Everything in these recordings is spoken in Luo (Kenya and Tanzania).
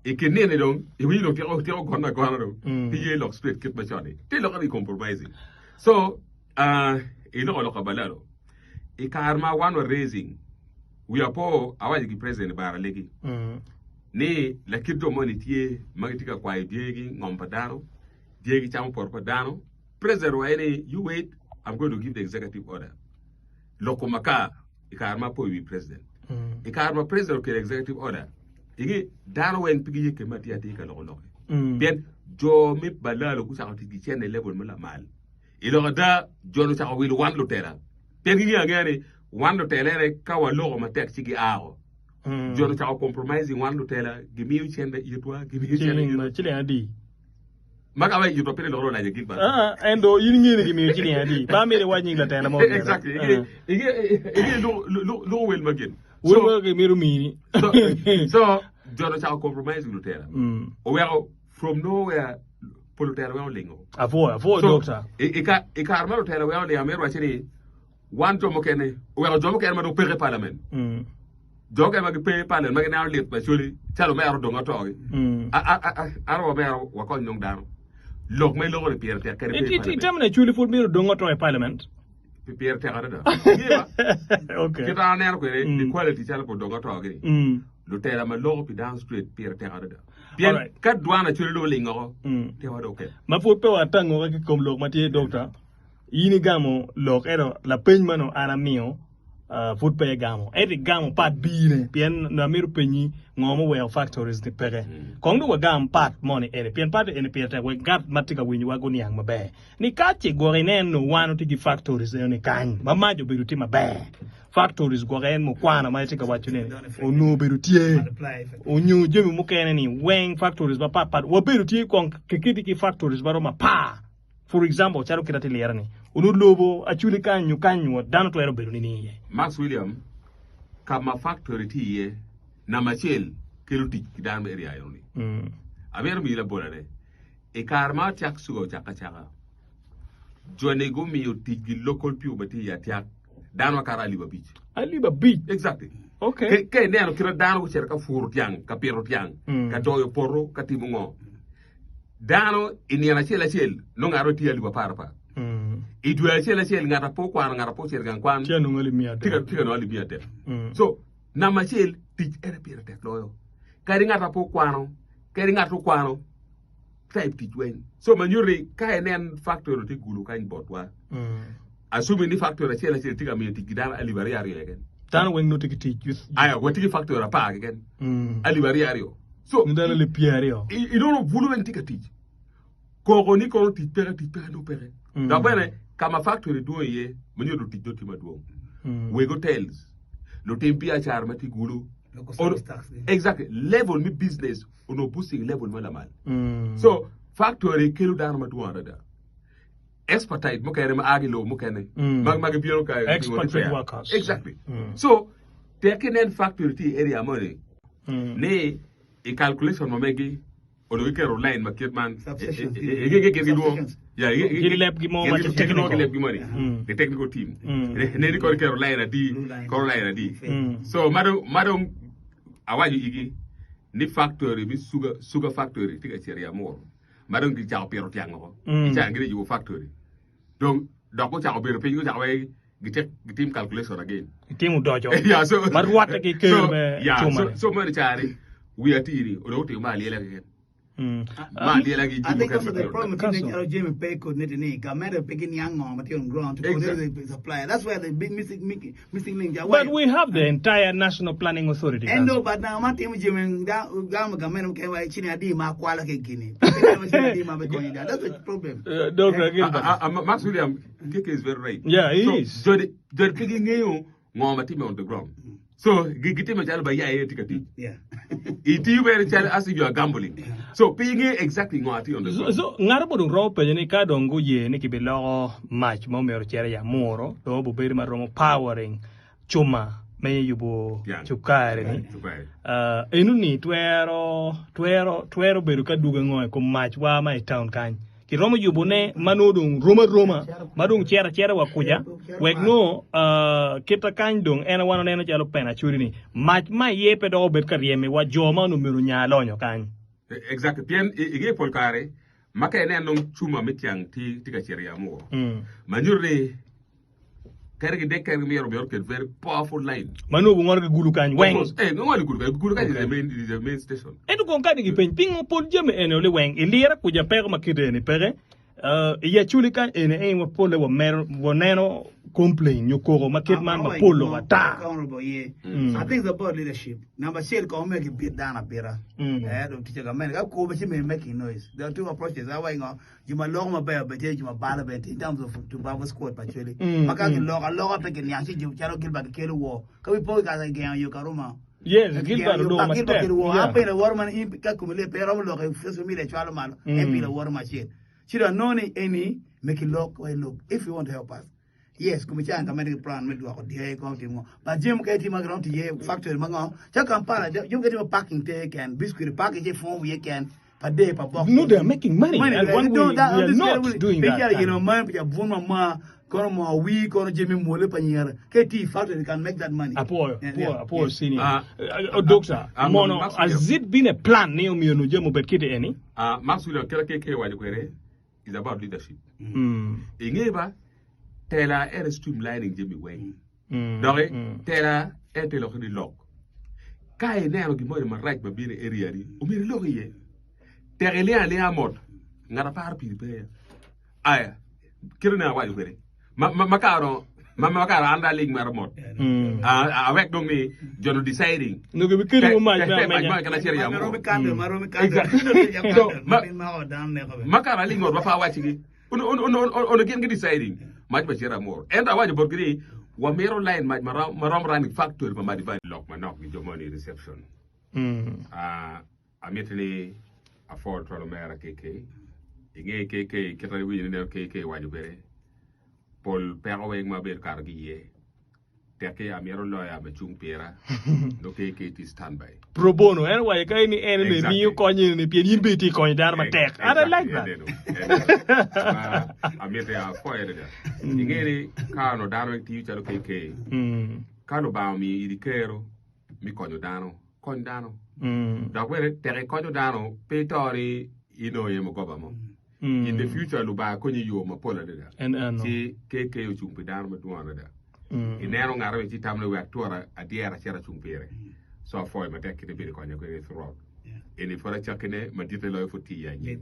e ke ne dong e wi lo ke o gona dong ye lo straight kit ba chani te lo ka compromising so e lo ka balalo e karma one raising we are po awaji ki president bara legi ne la kiddo moni tie magitika kwa diegi ngompa dano diegi chamo por dano president wa you wait I'm going to give the executive order loko maka e karma po wi president e karma president ke executive order igi dano wen pigi yeke mati ati ka loko bien jo mi balalo ku sa ti chene level mala mal e lo da jonu sa wil wan lo tera bien gi ngani wan lo tera ka wa lo ma tek ci gi awo jonu sa compromising wan lo tera gi mi chende yetwa gi mi chende chile adi maka wa yito pele lo la Gilbert endo yini gi mi chile adi ba mere wani la tera mo exactly igi lo wel magin so ge miru mini so jonu sa compromising lo tera o wa from nowhere polutera wa lingo avo doctor e ka armaro tera wa le amero achini wan to mo kene wa jo mo kene ma do pere parliament joge ma pe parliament ma na lit ba chuli chalo ma aro do ngato aro ba wa ko nyong dano lok me logo le pierre ter kare pe tamna chuli fo miro do ngato e parliament pierre ter ada okay kita na ko ni quality chalo po do ngato ge lo tera ma logo pi down street pierre ter ada bien ka douane chuli lo lingo te wa do ke ma fo pe wa tango ke kom lok ma ti doctor yini gamo lok ero la peñmano ana mio food pay gamo eri gamo pat bine pien na miru peñi ngomo well factories ni pere kongdo wa gam pat money eri pien pat eni pien we gat matika winyi wa goni yang mabe ni kachi gore neno wano tigi factories ni kan mamajo biruti mabe factories gore mo kwana ma tika wachune onu birutie onyu jemi mukene ni weng factories ba pat wa biruti kon kikiti ki factories baro ma pa for example charo kirati lerani unu lobo achuli kanyu dano to ero beru ni Max William kama factory ti ye na machel keluti kidan area yoni aver mi la bolare e karma tiak sugo chaka jone go mi yoti gi local piu bati ya tiak dano kara aliba beach exactly okay ke ne no kira dano ko cerka furu tiang ka pero tiang ka doyo porro ka timungo dano iniana chel no ngaro ti aliba parpa idua chela ngata po kwa ngara po cher gan kwan cheno ngali miate tiga no ali miate so na machel tich era pira tek loyo kari ngata po kwano kari ngata kwano type tich wen so manyuri ka enen factory ti gulu kan botwa assume ni factory chela tiga mi tich gidana ali bari ari again tan wen no tiki tich aya wati factory pa again ali bari ari so ndala le piario I don't bulu wen tika tich ko ni ko tich pera no pere da bene kama factory do ye menyo do tich do tima do we go tells lo tempia char mati gulu exactly level mi business ono boosting level mala mal so factory kelu dar ma do ada expertise mo kayre ma agilo mo kene mag biyo ka expert workers exactly so tekenen factory ti area money ne e calculation mo megi ono wikero line market man ge do ya ge lab gi mo ma the technical team ne ko kero line di so madam awaji igi ni factory bi sugar factory tiga cheria mo madam gi jaw pero tiang ko ja ngi ju factory donc ko jaw pero pe jaw gi team calculation again team dojo yeah so mar wata ki ke chuma so mo chari we are tiri o to ma lela again I think also the problem with Jimmy Pay could need any matter picking young on material ground to the supply. That's why the big missing link. But we have the entire National Planning Authority. And no, but now my team Jimmy government can write China Dima quality guinea. That's the problem. Dr. Max William Kike is very right. Yeah, he is. So the picking you on the ground. So gigiti ma jalo ba ya tikati. Yeah. Iti you very tell as if you are gambling. So paying exactly ngati on the ground. So ngarabo do ro pe ni ka dongo ye ni kibelo match mo mero chere ya moro do bo beri ma romo powering chuma me yubo chukare ni. Enu ni twero beru ka duga ngoy ko match wa mai town kan. ki romo yubune manodung roma madung chera wa kuja wek no kita kandung ena wano neno chalo pena churini ma yepe do bet karieme wa joma no miru nya lonyo kan exact bien ige polkare maka ene non chuma metiang ti ka cheria mo manjurni kergi de kergi mi yoro ke very powerful line manu bu ngor gulu kan weng ngor gulu kan is the main station edu kon kan gi pen pingo pol jeme ene le weng ilira kuja pere makide ni pere ya chuli kan ene wa pole wa mer wa neno complain nyoko market man ma polo wa ta I think it's about leadership number share ko make it bit down a bira do teacher ga men ga ko be making noise there are two approaches I why ngo you ma long ma ba be you ma bala be in terms of to Bible squad actually maka ki loga pe ke nyansi ju chalo Gilbert kelu wo ka we po ga ga yo karuma yes Gilbert do ma te apa ina war man in ka kumule pe ram lo ga fesu mi le chalo malo e bi la war ma shit chira noni any make it look if you want to help us yes kumichanga medical plan medu ko die ko timo ba jim ka timo ground tie factory mango cha kampala you get a parking take and biscuit package phone we can per day per box no they're making money and one way we are not doing that you know man ya buma ma kono mo wi kono jemi mole panyera ke factory can make that money apo senior doctor mono has it been a plan ne mi no jemo bet kite eni maxulo kala ke waji kwere is about leadership ingeba tela er streamlining jemi weng donc tela etelo khidi lok kay neero gi moy ma raj ba bine area ri o mi lo ye terele ale amot ngara par pi pe aya kirna waji kwere makaro anda lig mar mot avec donc ni jono deciding no go be kiri ma kana cher ya maro mi kande makara lig mot ba fa wachi gi on gen deciding maj ba cher amor enda waji borgri wa mero line maj maram running factory ma divide lock ma nok ni jomoni reception ametni afford to mera keke inge keke ketari wi ne keke waji bere Paul Perweng ma ber kargi ye teke amero loya ba chung pera no ke ti standby pro bono en way kay ni en le mi ko ni pien yimbe ti ko dar ma tek I don't like that amete a foyer da ingeri kano dano ti chalo ke kano ba mi idikero mi konyo dano da wele tere konyo dano petori ino ye mo gobamo in the future lu ba ko ni yo ma pola de da ti ke yo chumpi dar ma duana da inero ngara ti tamle wa tora adiera chera chumpire so foi ma tek de bi ko nya ko re through eni fora chakene ma dite lo foti ya ni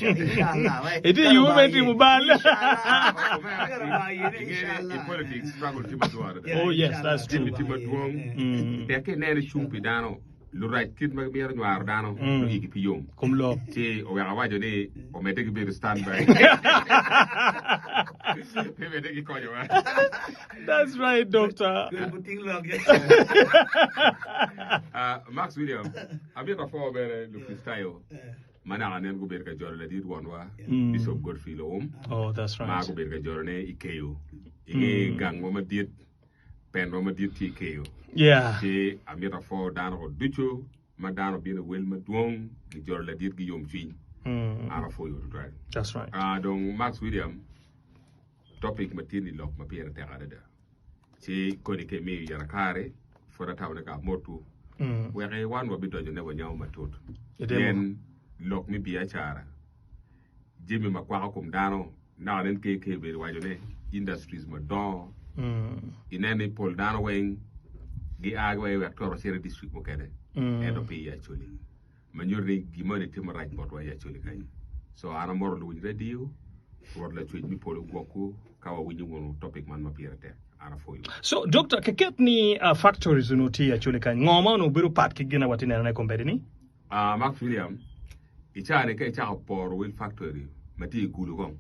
inshallah eti you meti mubal in politics struggle ti ma duana oh yes that's true ti ma duon tek ne chumpi dano lu right kit ma bier noir dano lu igi piyom comme lo ti o ya wajo ni o mete gi bir standby mete gi koyo that's right doctor Max William abita fo bere lu freestyle mana anen go ber ka jor la dit wonwa bishop Godfrey oh that's right ma go ber ka jor ne ikeyo ige gango ma dit pendo ma dit ti ikeyo yeah ti amita fo dano ducho ma dano bina wel ma duong gi jor la dit gi yom fi ara fo yo right that's right donc Max William topic ma tini lok ma piera te ada ti ko ni ke mi yara kare fora tawne ka motu were wan wa bito ne wa nyaw matut yen lok mi biya chara jimi ma kwa kum dano na len ke be wajo ne industries ma don inene pol dano wen gi agwe wa toro sere district mo kede edo pe ya chuli manyorni gi mone tim right bot wa ya chuli kay so ana moro lu radio for la chuli mi polo goku kawa winyi wono topic man ma pierate ana foyo so doctor keket ni factories no ti ya chuli kay ngoma no biru pat ki gina watina na kombedi ni Max William ichane ke cha por will factory mati gulu gon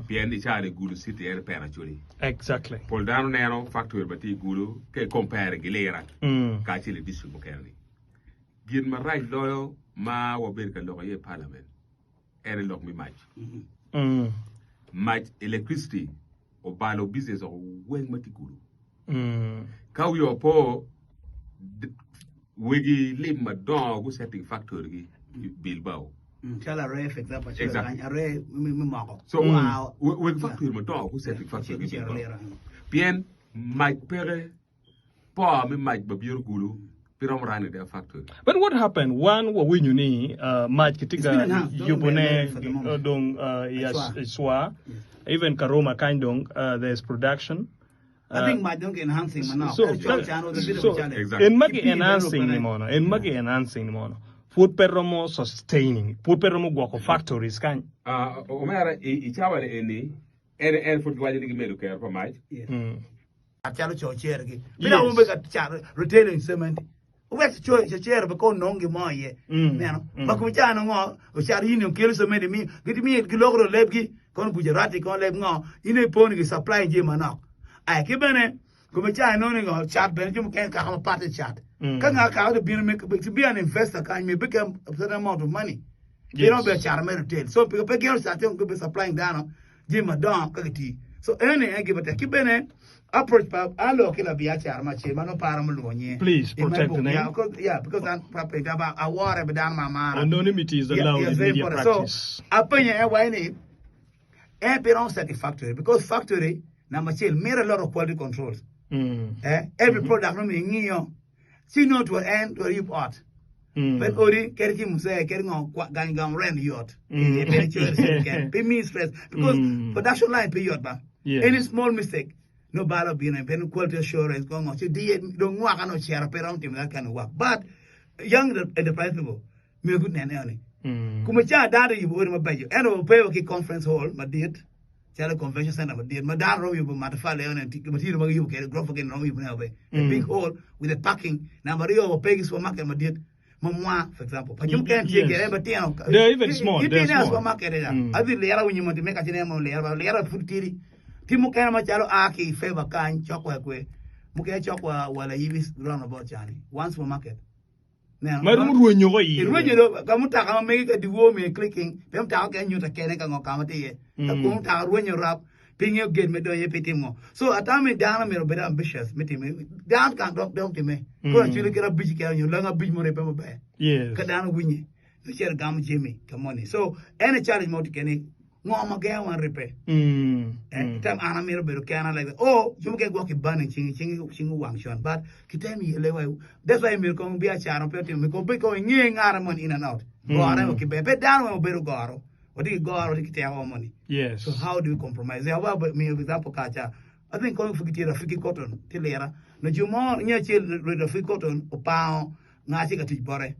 bien ichane gulu city er pera chuli exactly pol dano neno factory mati gulu ke compare gilera ka chili district mo kene gin ma right loyo ma wo ber ka lo ye parliament er lok mi match match electricity o balo business o wen mati gulu ka yo po wegi lim ma don go setting factory gi Bilbao Chala re for example. Exactly. Are me mako. So Wow. we factory mo to who set factory bien Mike Pere pa me Mike Babier Gulu piram run their factory. But what happened? One wa win ni match kitiga yubone dong iswa even Karoma kind dong there's production. I think my don't enhancing man now. So Exactly. in magi enhancing ni mono. In magi enhancing ni mono. Food peromo sustaining. Food peromo guako factories kan. Omera ichawa en food gwaje ni medo care for Mike. Achalo cho chair gi. Bila umbe ka char retailing cement. Uwek cho chair ba ko nongi moye. Neno. Ba ku chano ngo o char yini kilo cement mi giti mi kilogro lebgi kon Gujarati kon leb ngo ine pon gi supply je manok. Ai kibene kuma cha no ni go chat ben jum ken ka ma party chat kan ka to be an investor can me become a certain amount of money you don't be char me retail so pe girl start to be supplying down jim madam ka ti so any I give it kibene approach pa alo kila bi char ma che mano para mo lonye please protect the name because I'm probably about a water be down my man anonymity is allowed in media practice so apanya e why ni e pe on satisfactory because factory na machine made a lot of quality controls. Every product no me see not to end to rip out. But ori kerki muse kerki gang rent yacht. Pay me stress because production line pay yacht ba. Any small mistake no bala being and quality assurance going on. So don't work no share pay around him that kind of work. But young enterprise people me good nene. Kumacha data you would my budget. And pay okay conference hall my date. Chala convention center but did madam row you matafa leon and material mag you get grow again row you now a big hall with a parking na mario pegis for market madid mamwa for example but you can't take it but they're even small they're small market adi lera when you want to make a cinema lera food tiri timu kana machalo aki favor kan chokwa kwe muke chokwa wala yibis round about chani once for market Madam Ruinyo, Kamuta, I'm making a duo me clicking, them talk and you the Kennegan or Kamati, Kamuta, when you rap, ping your gate, me do you pity more. So at time down, I'm a bit ambitious, meeting me. Down can't drop down to me. Go and you get a bitch girl, you learn a bit more paper bear. Yes. Cut down a winnie. You share a gum Jimmy, come on. So any challenge more to Kenny. Mama girl one repair. And time Anna Miro Berucana like, oh, you can walk a bunny, ching wang shon. But Kitami, that's why Mirko be a child of petting, because ying Aramon in and out. Go on, okay, bet down on Berugaro. What do you go out to our money? Yes. So how do you compromise? How about me with Apocacha? I think going for a free cotton, Tilera. No, you more near chill with a free cotton or pound. Nasi ka tijbore.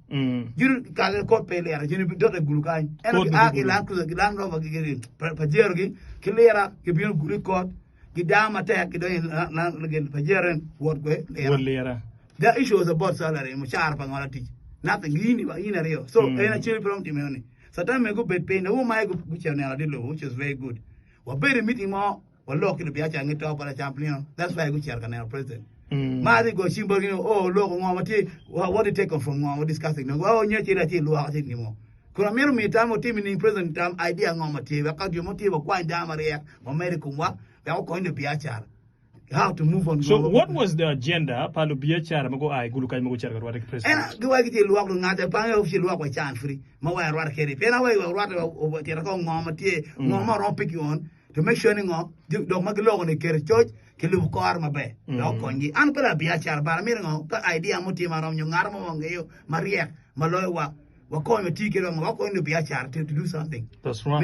Juru kagel kot pele ara juni dota gulukai. Eno ki aki lan kuza gilan roba gigi pajero gi kilera ki biyo gulu kot ki dama te ki doy lan legen pajero word kwe lera. The issue was about salary mo char pa ngala tij. Nothing yini ba yini rio. So ena chiri from timoni. So time me go bed pain wo mai go kuchane ala dilo which is very good. Wa bere meeting mo wa lock ni biacha ngito para champion. That's why I go chair kana president. Madi go simple, oh, look, what they take from what discussing. No, oh, you can't do anything anymore. Kuramiro me time or team in present time idea on motive, I can't do motive of quite damn area or medical work. They are going to be a child. How to move on. So, what was the agenda? Palo be a child, Mago, I go look at Mogo what president. And do I get a walk on that? Pang of you walk with chance free. Mawai rather carry. Pen away or rather over Terracon, Mamma, no more pick you on to make sure don't make a law on the carry church. Kilu car mabe lo kongi an pala biya char bar mi ngo ka idea muti maram nyu ngar mo ngeyo maria maloy wa ko me tikiro wa ko no biya char to do something that's right